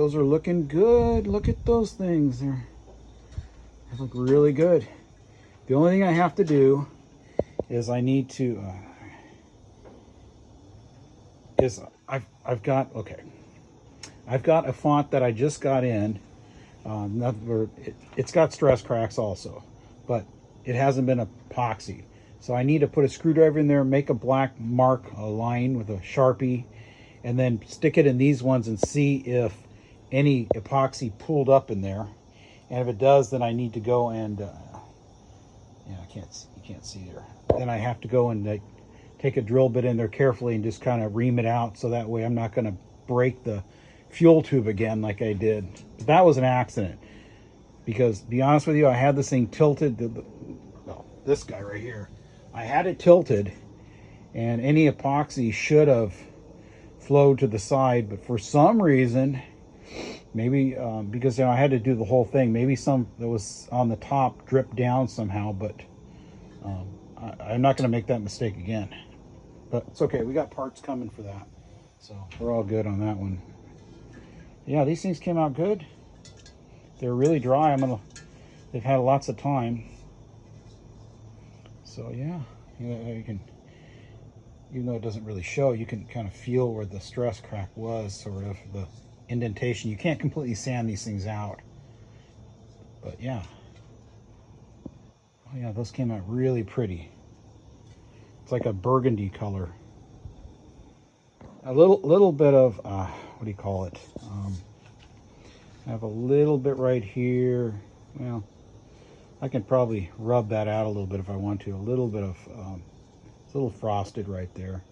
those are looking good. Look at those things. They look really good. The only thing I have to do is I need to I've got a font that I just got in. It's got stress cracks also, but it hasn't been epoxy. So I need to put a screwdriver in there, make a black mark, a line with a Sharpie, and then stick it in these ones and see if any epoxy pulled up in there. And if it does, then I need to go and yeah, you can't see there. Then I have to go and take a drill bit in there carefully and just kind of ream it out, so that way I'm not going to break the fuel tube again like I did. But that was an accident, because to be honest with you, I had this thing tilted. Well, this guy right here, I had it tilted, and any epoxy should have flowed to the side, but for some reason, maybe because I had to do the whole thing, maybe some that was on the top dripped down somehow, but I'm not going to make that mistake again. But it's okay, we got parts coming for that, so we're all good on that one. Yeah, these things came out good. They're really dry. They've had lots of time. So yeah, you can, even though it doesn't really show, you can kind of feel where the stress crack was, sort of the indentation. You can't completely sand these things out, but yeah. Oh yeah, those came out really pretty. It's like a burgundy color. A little bit of what do you call it? I have a little bit right here. Well, I can probably rub that out a little bit if I want to. A little bit of it's a little frosted right there.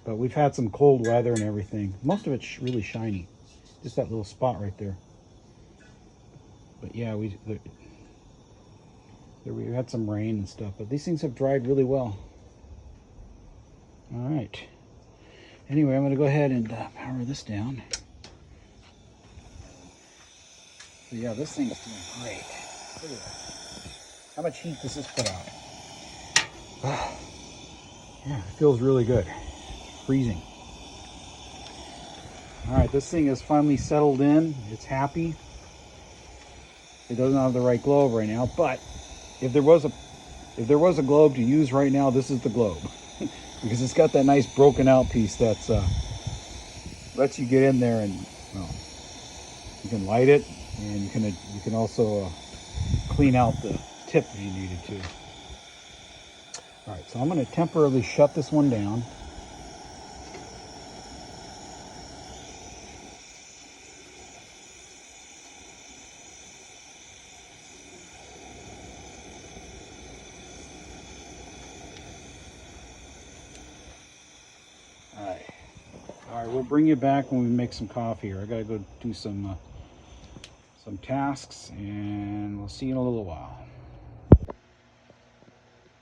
But we've had some cold weather and everything. Most of it's really shiny. Just that little spot right there. But yeah, we had some rain and stuff, but these things have dried really well. All right. Anyway, I'm going to go ahead and power this down. So yeah, this thing is doing great. Look at that. How much heat does this put out? Yeah, it feels really good. It's freezing. All right, this thing is finally settled in. It's happy. It doesn't have the right globe right now, but if there was a globe to use right now, this is the globe. Because it's got that nice broken out piece that's lets you get in there, and well, you can light it, and you can also clean out the tip if you needed to. All right, so I'm going to temporarily shut this one down. All right, we'll bring you back when we make some coffee here. I gotta go do some tasks, and we'll see you in a little while.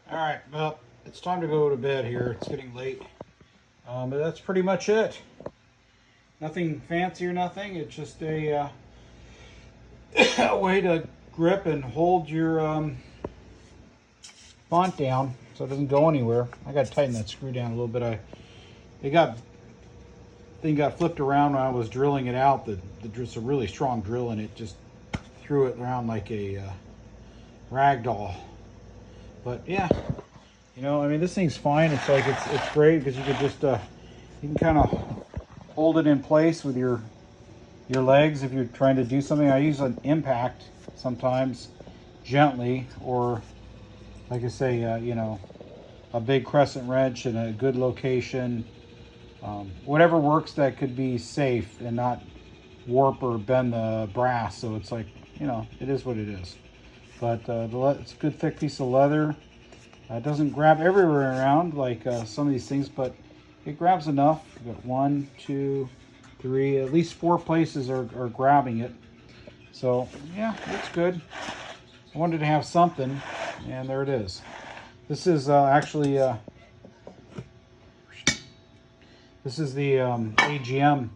All right, well, it's time to go to bed here. It's getting late, but that's pretty much it. Nothing fancy or nothing. It's just a way to grip and hold your font down so it doesn't go anywhere. I gotta tighten that screw down a little bit. Thing got flipped around when I was drilling it out. There's a really strong drill, and it just threw it around like a rag doll. But yeah, you know, I mean, this thing's fine. It's like it's great because you could just you can kind of hold it in place with your legs if you're trying to do something. I use an impact sometimes, gently, or like I say, you know, a big crescent wrench in a good location. Whatever works that could be safe and not warp or bend the brass. So it's like, you know, it is what it is. But it's a good thick piece of leather. It doesn't grab everywhere around like some of these things, but it grabs enough. We've got 1, 2, 3, at least 4 places are grabbing it. So yeah, it's good. I wanted to have something, and there it is. This is actually this is the AGM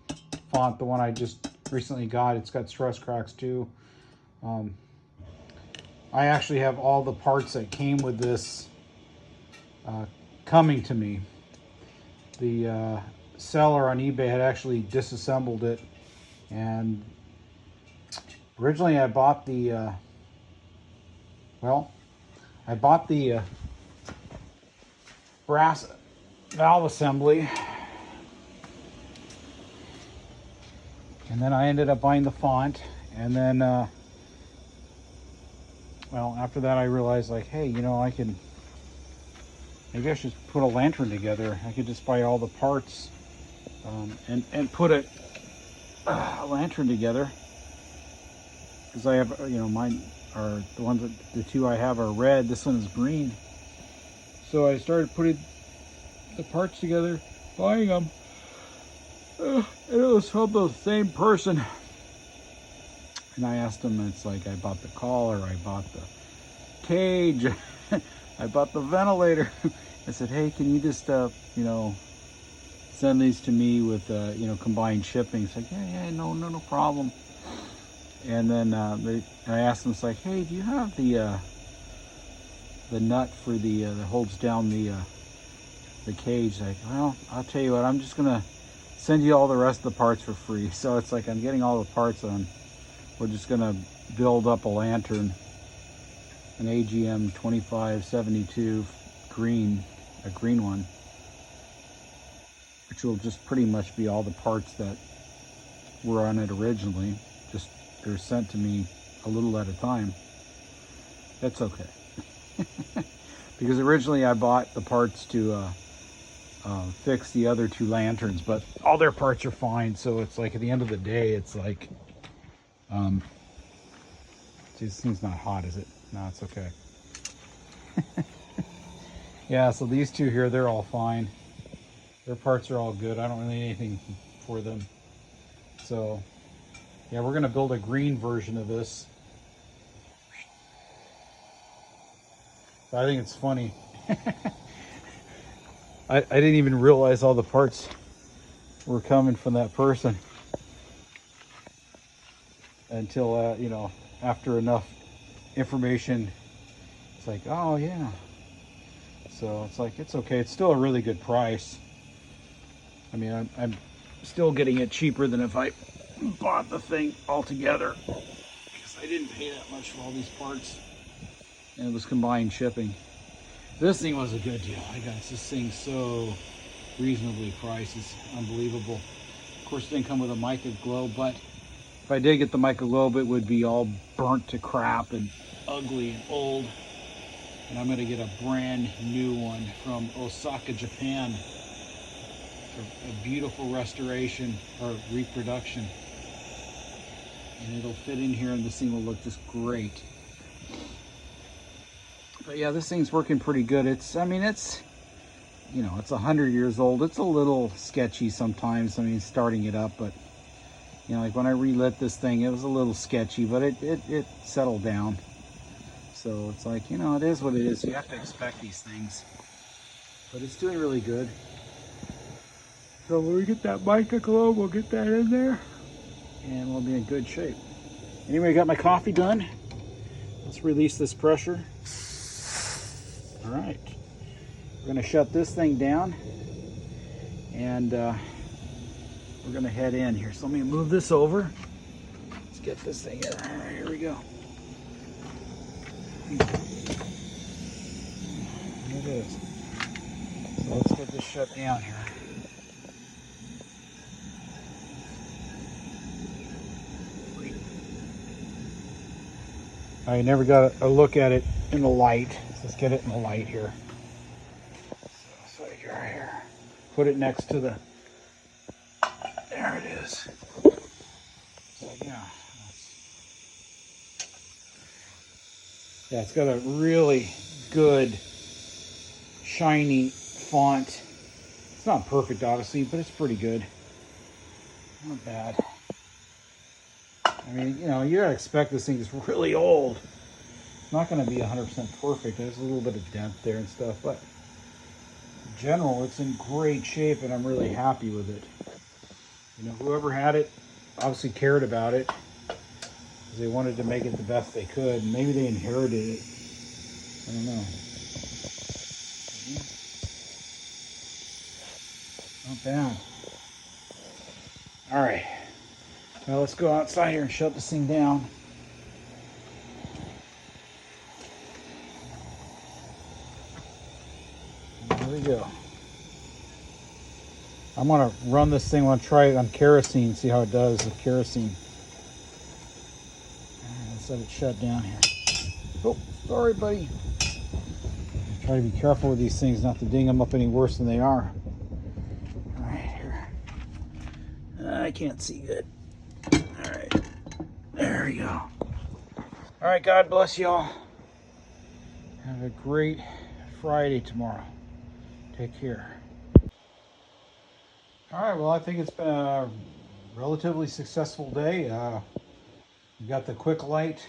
font, the one I just recently got. It's got stress cracks too. I actually have all the parts that came with this coming to me. The seller on eBay had actually disassembled it And originally I bought the, I bought the brass valve assembly, and then I ended up buying the Fount, and then well, after that I realized, like, hey, you know, maybe I should put a lantern together. I could just buy all the parts and put a lantern together, because I have, you know, mine are the ones that the two I have are red. This one is green. So I started putting the parts together, buying them. And it was from the same person. And I asked him, it's like, I bought the collar, I bought the cage, I bought the ventilator. I said, hey, can you just, you know, send these to me with, you know, combined shipping? It's like, yeah, no problem. And then I asked them, it's like, hey, do you have the nut for the that holds down the cage? Like, well, I'll tell you what, I'm just gonna send you all the rest of the parts for free. So it's like, I'm getting all the parts on. We're just gonna build up a lantern, an AGM 2572 green, a green one, which will just pretty much be all the parts that were on it originally. Just they're sent to me a little at a time. That's okay. Because originally I bought the parts to fix the other two lanterns, but all their parts are fine. So it's like, at the end of the day, it's like, see, this thing's not hot, is it? No, it's okay. Yeah, so these two here, they're all fine. Their parts are all good. I don't really need anything for them. So yeah, we're gonna build a green version of this. But I think it's funny. I didn't even realize all the parts were coming from that person until, you know, after enough information, it's like, oh yeah. So it's like, it's okay. It's still a really good price. I mean, I'm still getting it cheaper than if I bought the thing altogether, because I didn't pay that much for all these parts, and it was combined shipping. This thing was a good deal. I got this thing so reasonably priced. It's unbelievable. Of course, it didn't come with a mica globe, but if I did get the mica globe, it would be all burnt to crap and ugly and old. And I'm going to get a brand new one from Osaka, Japan. A beautiful restoration or reproduction. And it'll fit in here, and this thing will look just great. But yeah, this thing's working pretty good. I mean, it's, you know, it's 100 years old. It's a little sketchy sometimes, I mean, starting it up, but, you know, like when I relit this thing, it was a little sketchy, but it settled down. So it's like, you know, it is what it is. You have to expect these things. But it's doing really good. So when we get that mica globe, we'll get that in there, and we'll be in good shape. Anyway, I got my coffee done. Let's release this pressure. All right, we're gonna shut this thing down, and we're gonna head in here. So let me move this over. Let's get this thing in. All right, here we go. There it is. So let's get this shut down here. I never got a look at it in the light. So let's get it in the light here. So right here. Put it next to the, there it is. So yeah. Yeah, it's got a really good, shiny font. It's not perfect, obviously, but it's pretty good. Not bad. I mean, you know, you gotta expect this thing is really old. It's not gonna be 100% perfect. There's a little bit of dent there and stuff, but in general, it's in great shape, and I'm really happy with it. You know, whoever had it obviously cared about it, because they wanted to make it the best they could. Maybe they inherited it. I don't know. Not bad. All right. Well, let's go outside here and shut this thing down. There we go. I'm gonna run this thing. I want to try it on kerosene, see how it does with kerosene. Let's let it shut down here. Oh, sorry, buddy. Try to be careful with these things, not to ding them up any worse than they are. All right, here. I can't see good. All right, there we go. All right, God bless y'all. Have a great Friday tomorrow. Take care. All right, well, I think it's been a relatively successful day. We got the Quicklight.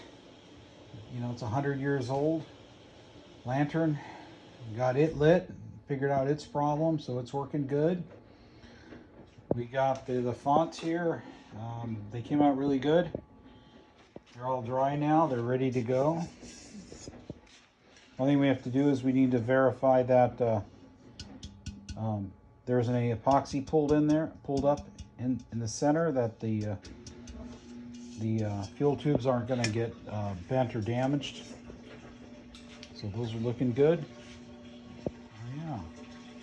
You know, it's 100 years old. Lantern. Got it lit. Figured out its problem, so it's working good. We got the Founts here. They came out really good. They're all dry now. They're ready to go. One thing we have to do is we need to verify that there's an epoxy pulled up in the center, that the fuel tubes aren't going to get bent or damaged. So those are looking good. Yeah.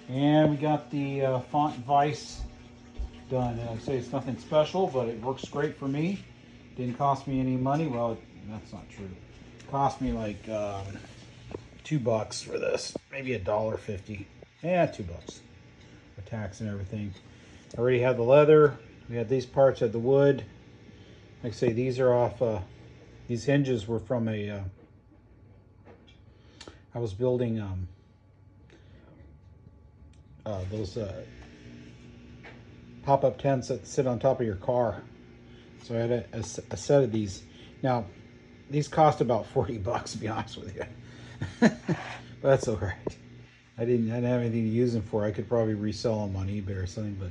And we got the font vise done. I say it's nothing special, but it works great for me. Didn't cost me any money. Well, that's not true. It cost me like $2 for this, maybe $1.50. Yeah, $2 for tax and everything. I already had the leather. We had these parts, had the wood. Like I say, these are off. These hinges were from a. I was building those pop-up tents that sit on top of your car. So I had a set of these. Now, these cost about $40, to be honest with you. But that's all right. I didn't have anything to use them for. I could probably resell them on eBay or something, but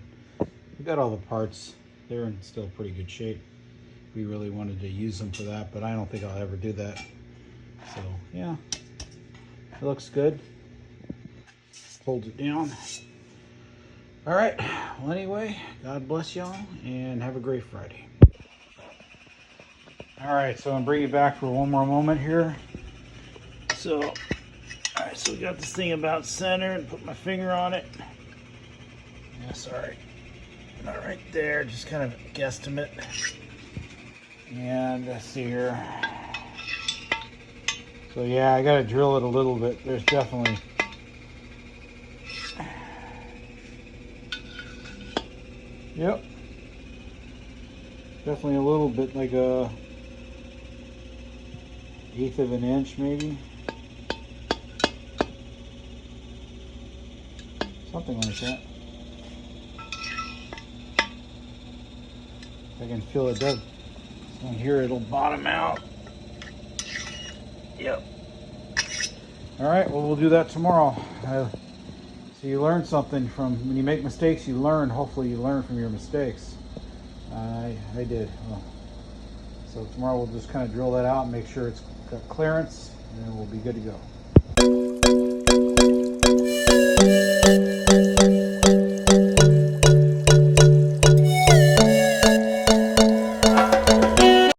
we got all the parts. They're in still pretty good shape. We really wanted to use them for that, but I don't think I'll ever do that. So, yeah. It looks good. Holds it down. All right. Well, anyway, God bless y'all, and have a great Friday. All right, so I'm gonna bring you back for one more moment here. So, all right, so we got this thing about centered. Put my finger on it. Yeah, sorry, not right there. Just kind of a guesstimate. And let's see here. So yeah, I gotta drill it a little bit. There's definitely. Yep. Definitely a little bit, like a 1/8 of an inch maybe. Something like that. I can feel it does. So here it'll bottom out. Yep. All right, well, we'll do that tomorrow. So you learn something from, when you make mistakes, you learn. Hopefully you learn from your mistakes. I did. Well, so tomorrow we'll just kind of drill that out and make sure it's got clearance, and then we'll be good to go.